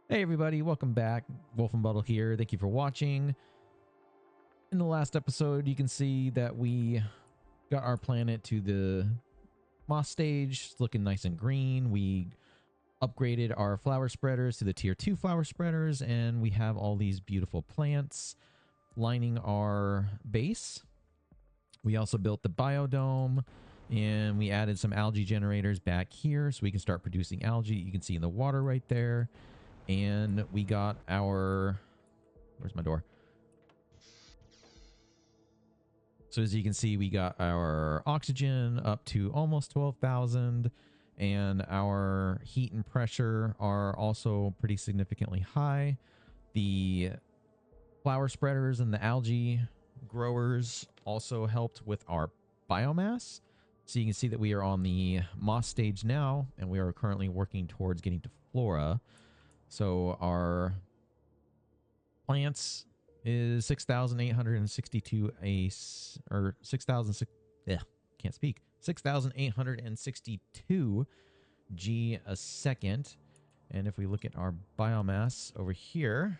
Hey everybody, welcome back. Wolf and Buttle here. Thank you for watching. In the last episode, you can see that we got our planet to the moss stage. It's looking nice and green. We upgraded our flower spreaders to the tier 2 flower spreaders, and we have all these beautiful plants lining our base. We also built the biodome, and we added some algae generators back here so we can start producing algae. You can see in the water right there. And we got our... Where's my door? So as you can see, we got our oxygen up to almost 12,000. And our heat and pressure are also pretty significantly high. The flower spreaders and the algae growers also helped with our biomass. So you can see that we are on the moss stage now, and we are currently working towards getting to flora. So our plants is 6,862 or 6,000, can't speak, 6,862 G a second. And if we look at our biomass over here,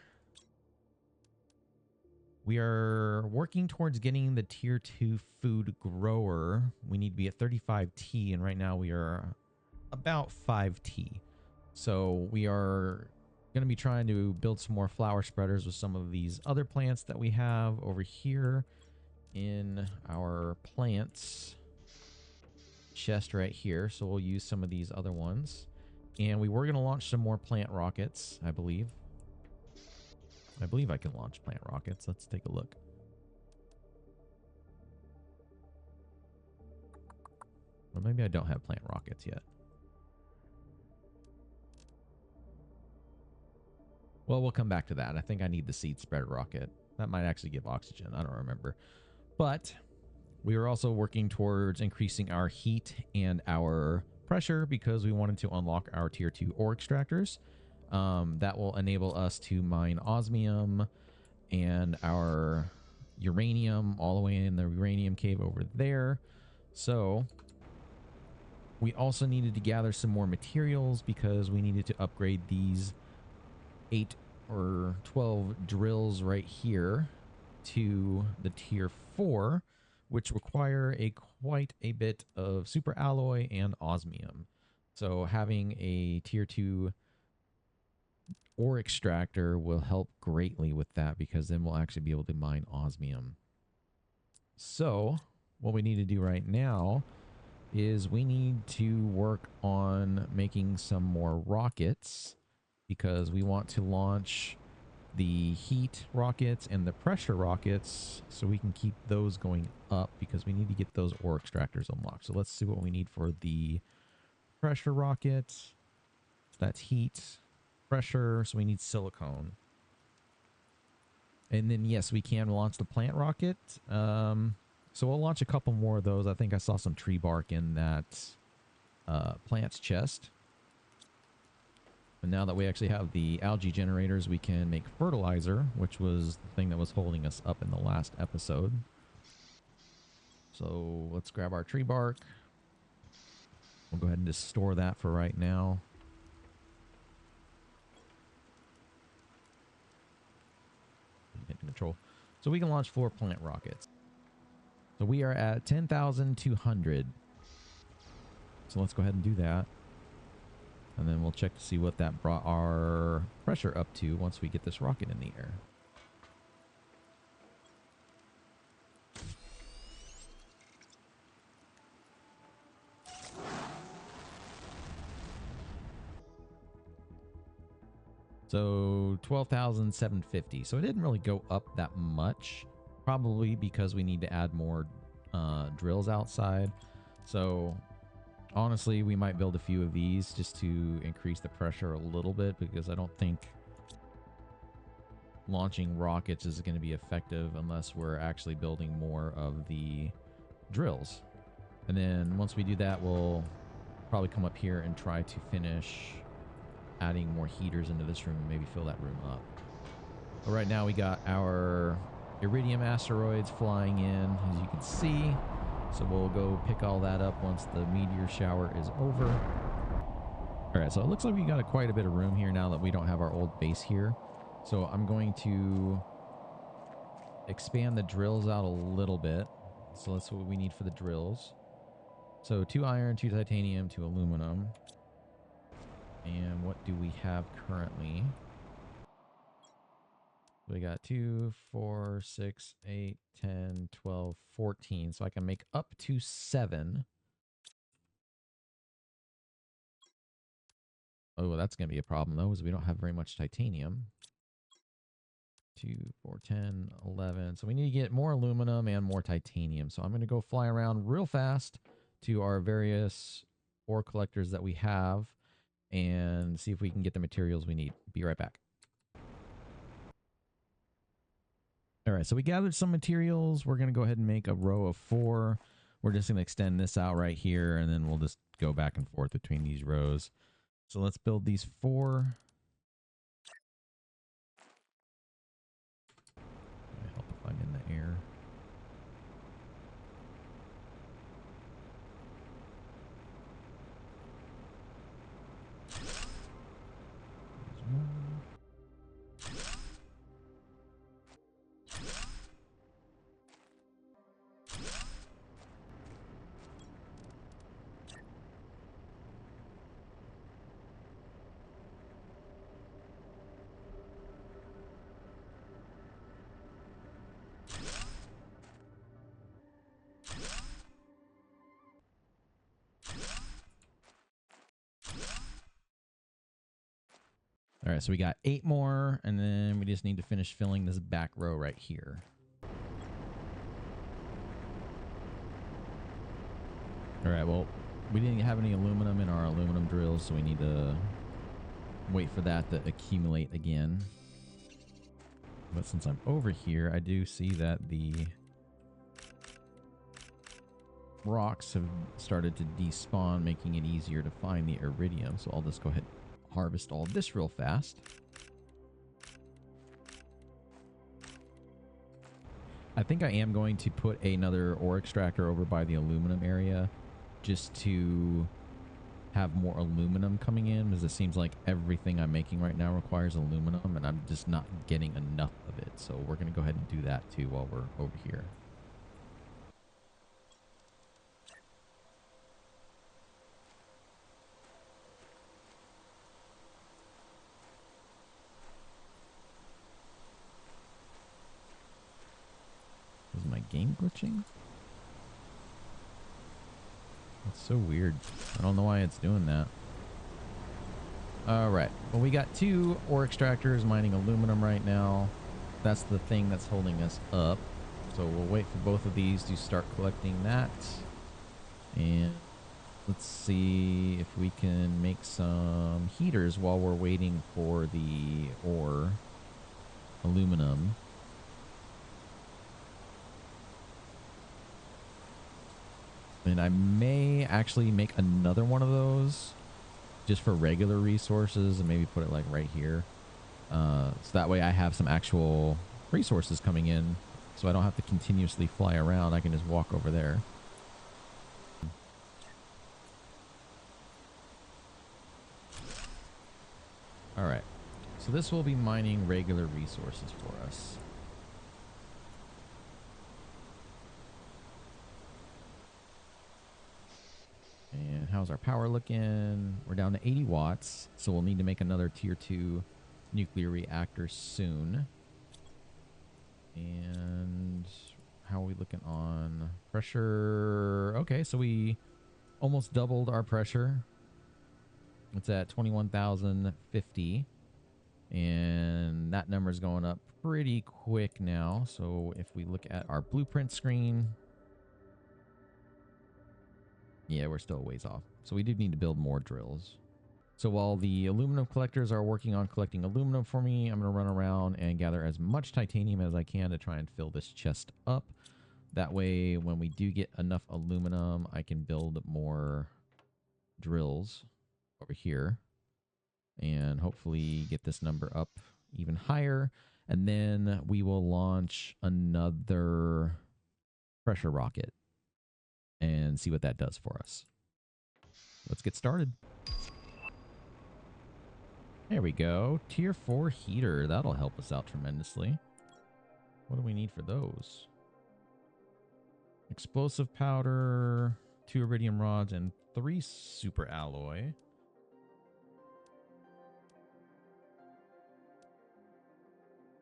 we are working towards getting the tier 2 food grower. We need to be at 35T, and right now we are about 5T. So we are going to be trying to build some more flower spreaders with some of these other plants that we have over here in our plants chest right here. So we'll use some of these other ones. And we were going to launch some more plant rockets, I believe. I believe I can launch plant rockets. Let's take a look. Or maybe I don't have plant rockets yet. Well, we'll come back to that. I think I need the seed spreader rocket. That might actually give oxygen. I don't remember. But we are also working towards increasing our heat and our pressure because we wanted to unlock our tier 2 ore extractors. That will enable us to mine osmium and our uranium all the way in the uranium cave over there. So we also needed to gather some more materials because we needed to upgrade these 8 or 12 drills right here to the tier 4, which require quite a bit of super alloy and osmium. So having a tier 2 ore extractor will help greatly with that, because then we'll actually be able to mine osmium. So what we need to do right now is we need to work on making some more rockets, because we want to launch the heat rockets and the pressure rockets so we can keep those going up, because we need to get those ore extractors unlocked. So let's see what we need for the pressure rocket. That's heat, pressure, so we need silicone. And then yes, we can launch the plant rocket. So we'll launch a couple more of those. I think I saw some tree bark in that plants chest. And now that we actually have the algae generators, we can make fertilizer, which was the thing that was holding us up in the last episode. So let's grab our tree bark. We'll go ahead and just store that for right now. Hit control. So we can launch 4 plant rockets. So we are at 10,200. So let's go ahead and do that. And then we'll check to see what that brought our pressure up to once we get this rocket in the air. So 12,750. So it didn't really go up that much, probably because we need to add more drills outside. So honestly, we might build a few of these just to increase the pressure a little bit, because I don't think launching rockets is going to be effective unless we're actually building more of the drills. And then once we do that, we'll probably come up here and try to finish adding more heaters into this room and maybe fill that room up. But right now we got our iridium asteroids flying in, as you can see. So we'll go pick all that up once the meteor shower is over. All right, so it looks like we got quite a bit of room here now that we don't have our old base here. So I'm going to expand the drills out a little bit. So that's what we need for the drills. So 2 iron, 2 titanium, 2 aluminum. And what do we have currently? We got 2, 4, 6, 8, 10, 12, 14. So I can make up to 7. Oh, that's going to be a problem, though, because we don't have very much titanium. 2, 4, 10, 11. So we need to get more aluminum and more titanium. So I'm going to go fly around real fast to our various ore collectors that we have and see if we can get the materials we need. Be right back. All right, so we gathered some materials. We're going to go ahead and make a row of 4. We're just going to extend this out right here, and then we'll just go back and forth between these rows. So let's build these 4. Might help if I'm in the air. There's 1. All right, so we got 8 more, and then we just need to finish filling this back row right here. All right, well, we didn't have any aluminum in our aluminum drills, so we need to wait for that to accumulate again. But since I'm over here, I do see that the rocks have started to despawn, making it easier to find the iridium. So I'll just go ahead and harvest all this real fast. I think I am going to put another ore extractor over by the aluminum area just to have more aluminum coming in, because it seems like everything I'm making right now requires aluminum and I'm just not getting enough of it. So we're going to go ahead and do that too while we're over here. Is my game glitching? That's so weird. I don't know why it's doing that. Alright. Well, we got 2 ore extractors mining aluminum right now. That's the thing that's holding us up. So we'll wait for both of these to start collecting that. And let's see if we can make some heaters while we're waiting for the ore aluminum. And I may actually make another one of those just for regular resources and maybe put it like right here. So that way I have some actual resources coming in so I don't have to continuously fly around. I can just walk over there. All right. So this will be mining regular resources for us. And how's our power looking? We're down to 80 watts, so we'll need to make another tier 2 nuclear reactor soon. And how are we looking on pressure? Okay, so we almost doubled our pressure. It's at 21,050. And that number is going up pretty quick now. So if we look at our blueprint screen, yeah, we're still a ways off. So we do need to build more drills. So while the aluminum collectors are working on collecting aluminum for me, I'm going to run around and gather as much titanium as I can to try and fill this chest up. That way, when we do get enough aluminum, I can build more drills over here and hopefully get this number up even higher. And then we will launch another pressure rocket and see what that does for us. Let's get started. There we go. Tier 4 heater. That'll help us out tremendously. What do we need for those? Explosive powder, 2 iridium rods, and 3 super alloy.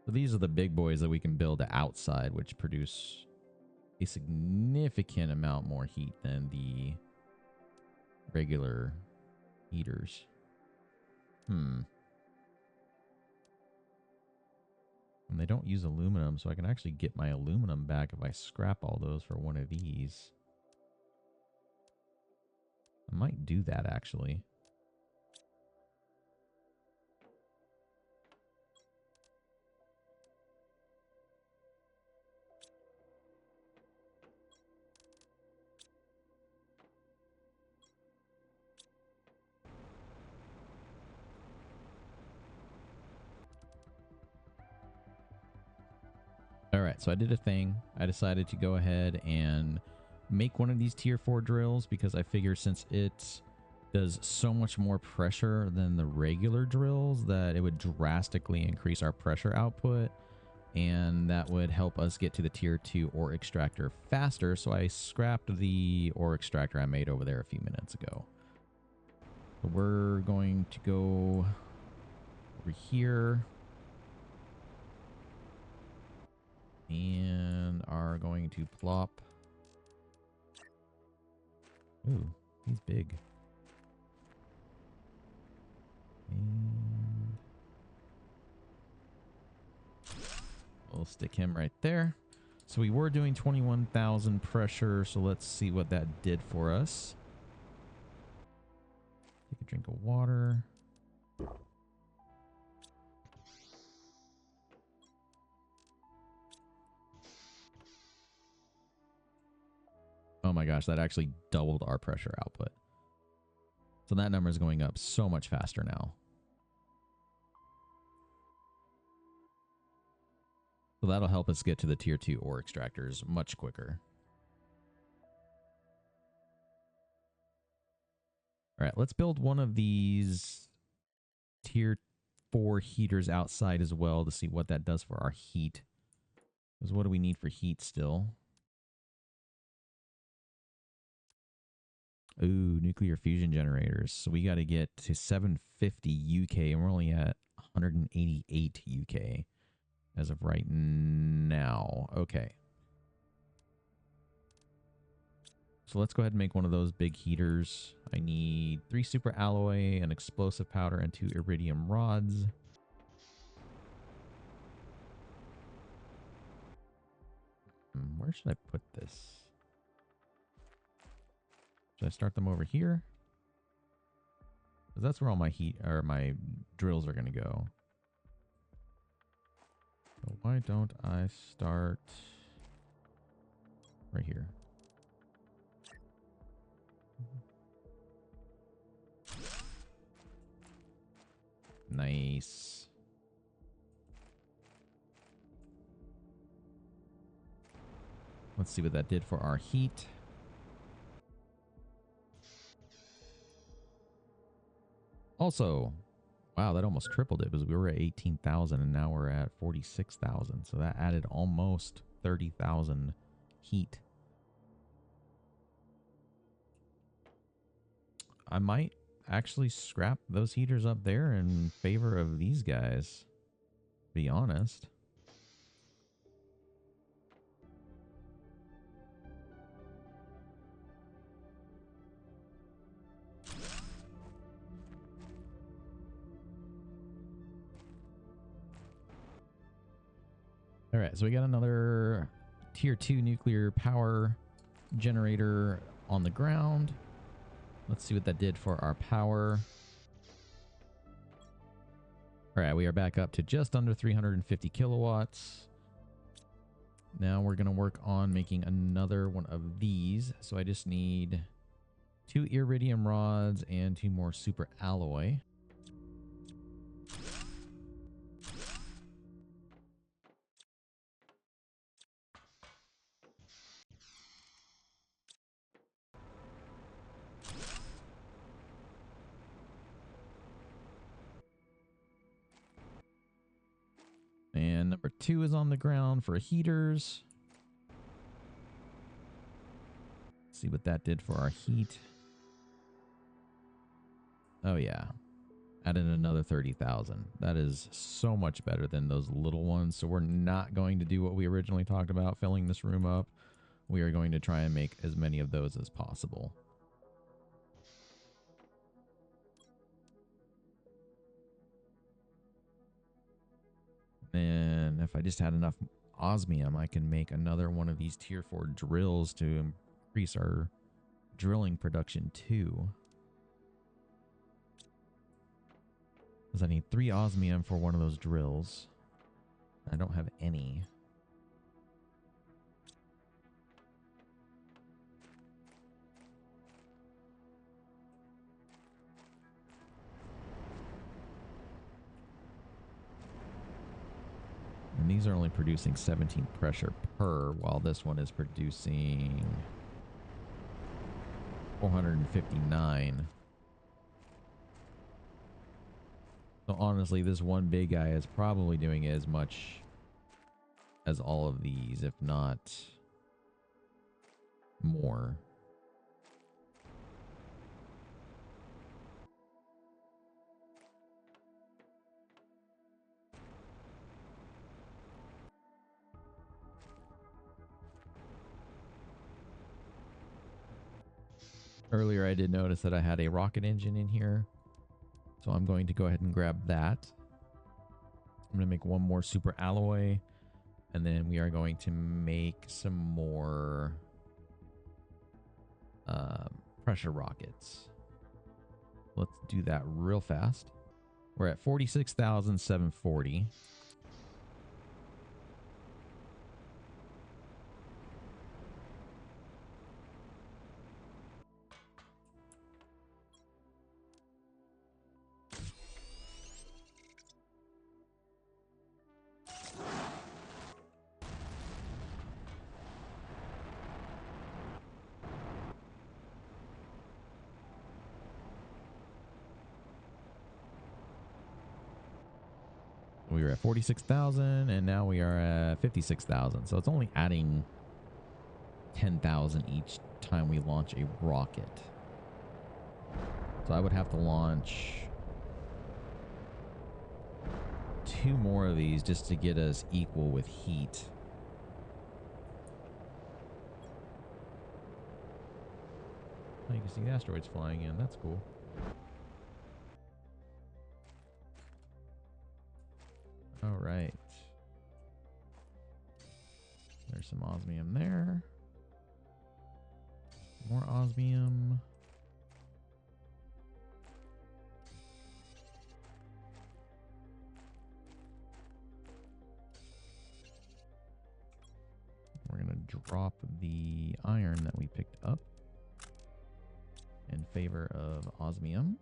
So these are the big boys that we can build outside, which produce a significant amount more heat than the regular heaters. And they don't use aluminum, so I can actually get my aluminum back if I scrap all those for one of these. I might do that, actually. All right, so I did a thing. I decided to go ahead and make one of these tier 4 drills because I figure since it does so much more pressure than the regular drills that it would drastically increase our pressure output, and that would help us get to the tier 2 ore extractor faster. So I scrapped the ore extractor I made over there a few minutes ago. So we're going to go over here and are going to plop. Ooh, he's big. And we'll stick him right there. So we were doing 21,000 pressure, so let's see what that did for us. Take a drink of water. Oh my gosh, that actually doubled our pressure output. So that number is going up so much faster now. So that'll help us get to the tier 2 ore extractors much quicker. All right, let's build one of these tier 4 heaters outside as well to see what that does for our heat. Because what do we need for heat still? Ooh, nuclear fusion generators. So we got to get to 750 UK, and we're only at 188 UK as of right now. Okay. So let's go ahead and make one of those big heaters. I need 3 super alloy, an explosive powder, and 2 iridium rods. Where should I put this? Should I start them over here? Because that's where all my heat or my drills are going to go. So why don't I start right here? Nice. Let's see what that did for our heat. Also, wow, that almost tripled it because we were at 18,000 and now we're at 46,000. So that added almost 30,000 heat. I might actually scrap those heaters up there in favor of these guys, to be honest. All right, so we got another tier 2 nuclear power generator on the ground. Let's see what that did for our power. All right, we are back up to just under 350 kilowatts. Now we're going to work on making another one of these. So I just need 2 iridium rods and 2 more super alloy. Number 2 is on the ground for heaters. See what that did for our heat. Oh yeah. Added another 30,000. That is so much better than those little ones. So we're not going to do what we originally talked about, filling this room up. We are going to try and make as many of those as possible. And if I just had enough osmium, I can make another one of these tier 4 drills to increase our drilling production too. Because I need 3 osmium for one of those drills. I don't have any. And these are only producing 17 pressure per, while this one is producing 459. So honestly, this one big guy is probably doing as much as all of these, if not more. Earlier, I did notice that I had a rocket engine in here. So I'm going to go ahead and grab that. I'm going to make one more super alloy. And then we are going to make some more pressure rockets. Let's do that real fast. We're at 46,740. We were at 46,000 and now we are at 56,000. So it's only adding 10,000 each time we launch a rocket. So I would have to launch 2 more of these just to get us equal with heat. Oh, you can see the asteroids flying in. That's cool. All right. There's some osmium there. More osmium. We're going to drop the iron that we picked up in favor of osmium.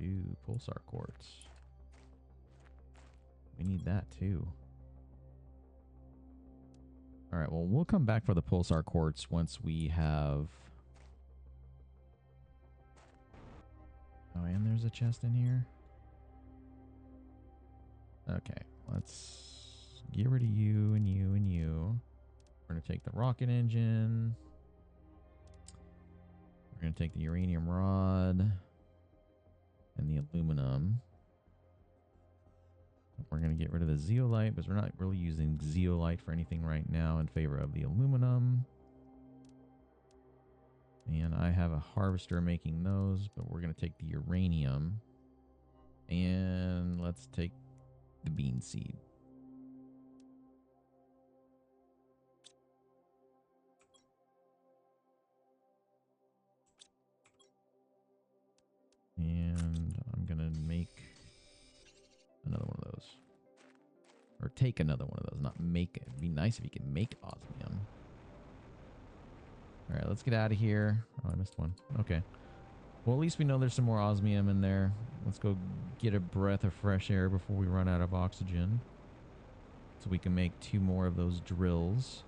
Ooh, pulsar quartz. We need that too. All right, well, we'll come back for the pulsar quartz once we have... Oh, and there's a chest in here. Okay, let's get rid of you and you and you. We're going to take the rocket engine. We're going to take the uranium rod and the aluminum. We're going to get rid of the zeolite because we're not really using zeolite for anything right now in favor of the aluminum. And I have a harvester making those, but we're going to take the uranium. And let's take the bean seed. And I'm going to make another one of those. Or take another one of those, not make it. It'd be nice if you could make osmium. All right, let's get out of here. Oh, I missed one. Okay. Well, at least we know there's some more osmium in there. Let's go get a breath of fresh air before we run out of oxygen. So we can make 2 more of those drills.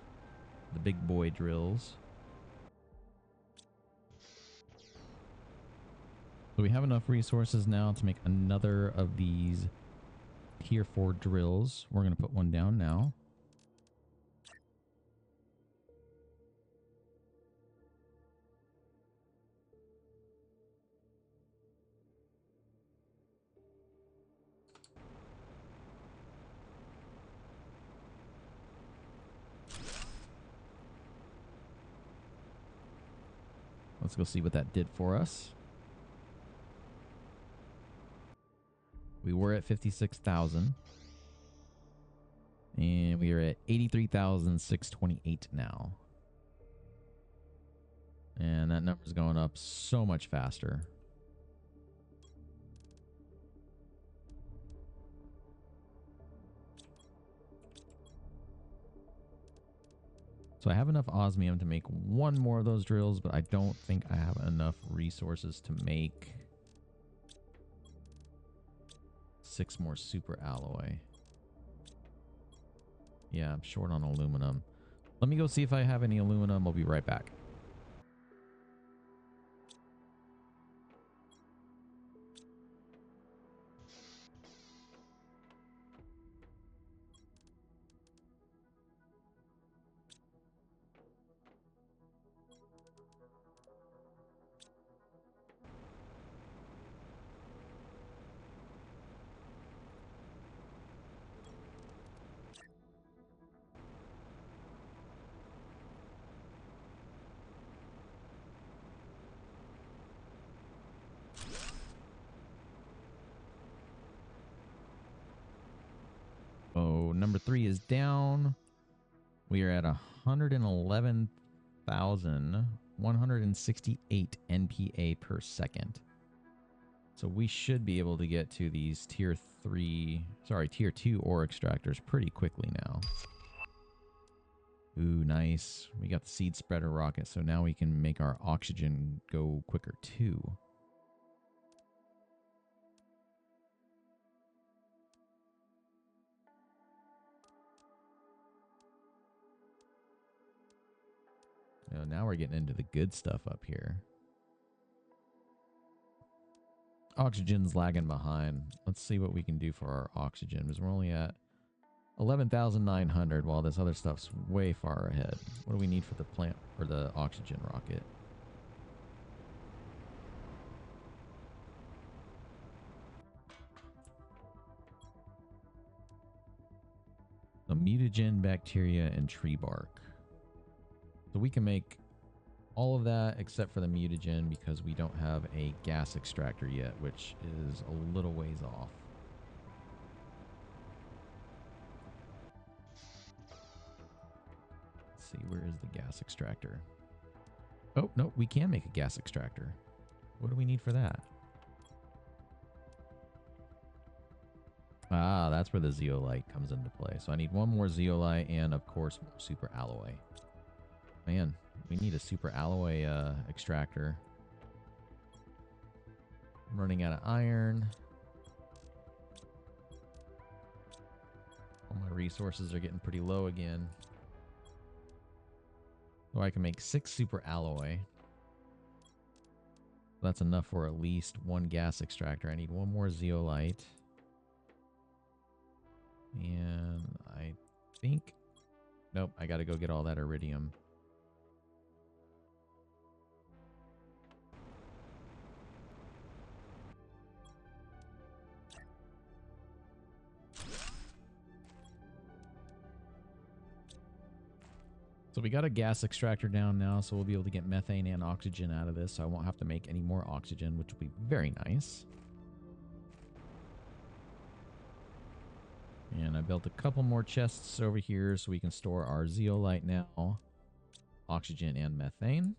The big boy drills. So we have enough resources now to make another of these tier 4 drills. We're going to put one down now. Let's go see what that did for us. We were at 56,000. And we are at 83,628 now. And that number's going up so much faster. So I have enough osmium to make 1 more of those drills, but I don't think I have enough resources to make 6 more super alloy. Yeah, I'm short on aluminum. Let me go see if I have any aluminum. I'll be right back. Oh, number 3 is down. We are at 111,168 NPA per second. So we should be able to get to these tier 2 ore extractors pretty quickly now. Ooh, nice. We got the seed spreader rocket, so now we can make our oxygen go quicker too. Now we're getting into the good stuff up here. Oxygen's lagging behind. Let's see what we can do for our oxygen, because we're only at 11,900 while this other stuff's way far ahead. What do we need for the plant or the oxygen rocket? The mutagen, bacteria, and tree bark. So we can make all of that except for the mutagen because we don't have a gas extractor yet, which is a little ways off. Let's see, where is the gas extractor? Oh, no, we can make a gas extractor. What do we need for that? Ah, that's where the zeolite comes into play. So I need 1 more zeolite and, of course, more super alloy. Man, we need a super alloy extractor. I'm running out of iron. All my resources are getting pretty low again. So I can make 6 super alloy. That's enough for at least 1 gas extractor. I need 1 more zeolite. And I think... Nope, I gotta go get all that iridium. So we got a gas extractor down now, so we'll be able to get methane and oxygen out of this, so I won't have to make any more oxygen, which will be very nice. And I built a couple more chests over here so we can store our zeolite now, oxygen and methane.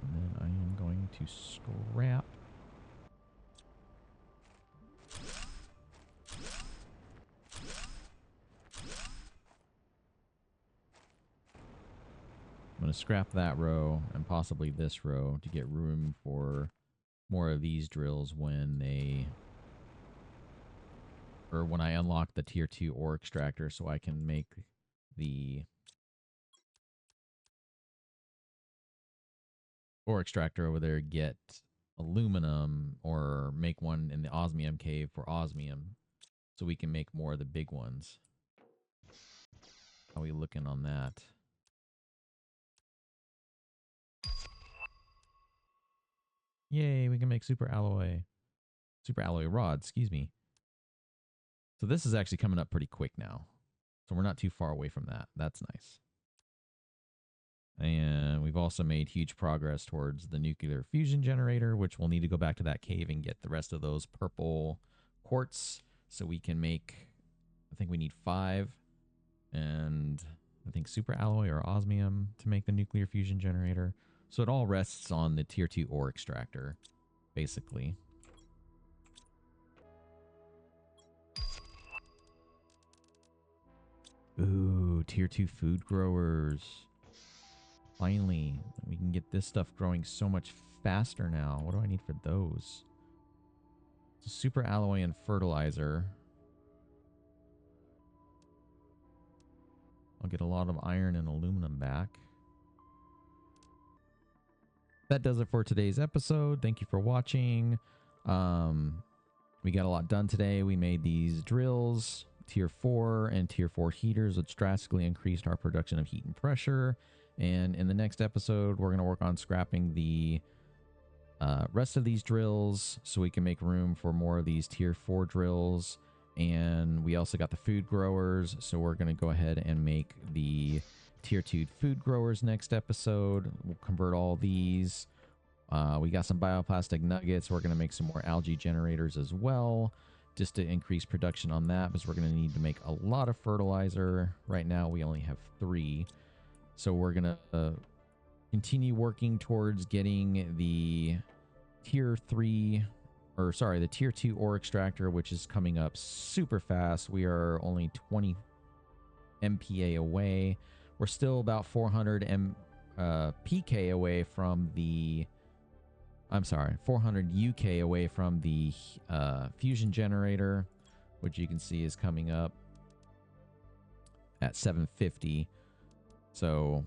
And then I am going to scrap I'm going to scrap that row and possibly this row to get room for more of these drills when they or when I unlock the tier 2 ore extractor, so I can make the ore extractor over there get aluminum, or make one in the osmium cave for osmium, so we can make more of the big ones. How are we looking on that? Yay, we can make super alloy rod, excuse me. So this is actually coming up pretty quick now. So we're not too far away from that. That's nice. And we've also made huge progress towards the nuclear fusion generator, which we'll need to go back to that cave and get the rest of those purple quartz so we can make, I think we need 5, and I think super alloy or osmium to make the nuclear fusion generator. So it all rests on the tier 2 ore extractor, basically. Ooh, tier 2 food growers. Finally, we can get this stuff growing so much faster now. What do I need for those? So super alloy and fertilizer. I'll get a lot of iron and aluminum back. That does it for today's episode. Thank you for watching. We got a lot done today. We made these drills, tier 4 and tier 4 heaters, which drastically increased our production of heat and pressure. And in the next episode, we're going to work on scrapping the rest of these drills so we can make room for more of these tier 4 drills. And we also got the food growers, so we're going to go ahead and make the tier 2 food growers next episode. We'll convert all these. We got some bioplastic nuggets. We're going to make some more algae generators as well, just to increase production on that, because we're going to need to make a lot of fertilizer. Right now, we only have 3. So we're going to continue working towards getting the tier 3, or sorry, the tier 2 ore extractor, which is coming up super fast. We are only 20 MPA away. We're still about 400 PK away from the, I'm sorry, 400 UK away from the fusion generator, which you can see is coming up at 750. So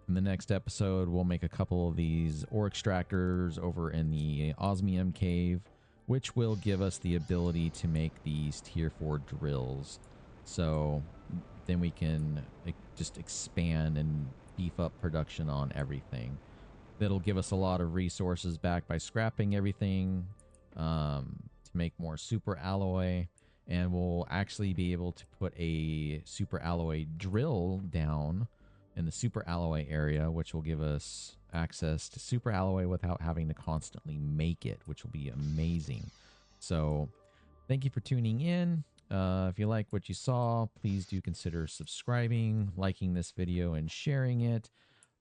in the next episode, we'll make a couple of these ore extractors over in the osmium cave, which will give us the ability to make these tier 4 drills. So then we can just expand and beef up production on everything. That'll give us a lot of resources back by scrapping everything to make more super alloy. And we'll actually be able to put a super alloy drill down in the super alloy area, which will give us access to super alloy without having to constantly make it, which will be amazing. So thank you for tuning in. If you like what you saw, please do consider subscribing, liking this video, and sharing it.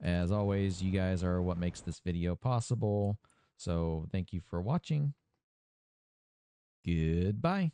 As always, you guys are what makes this video possible. So thank you for watching. Goodbye.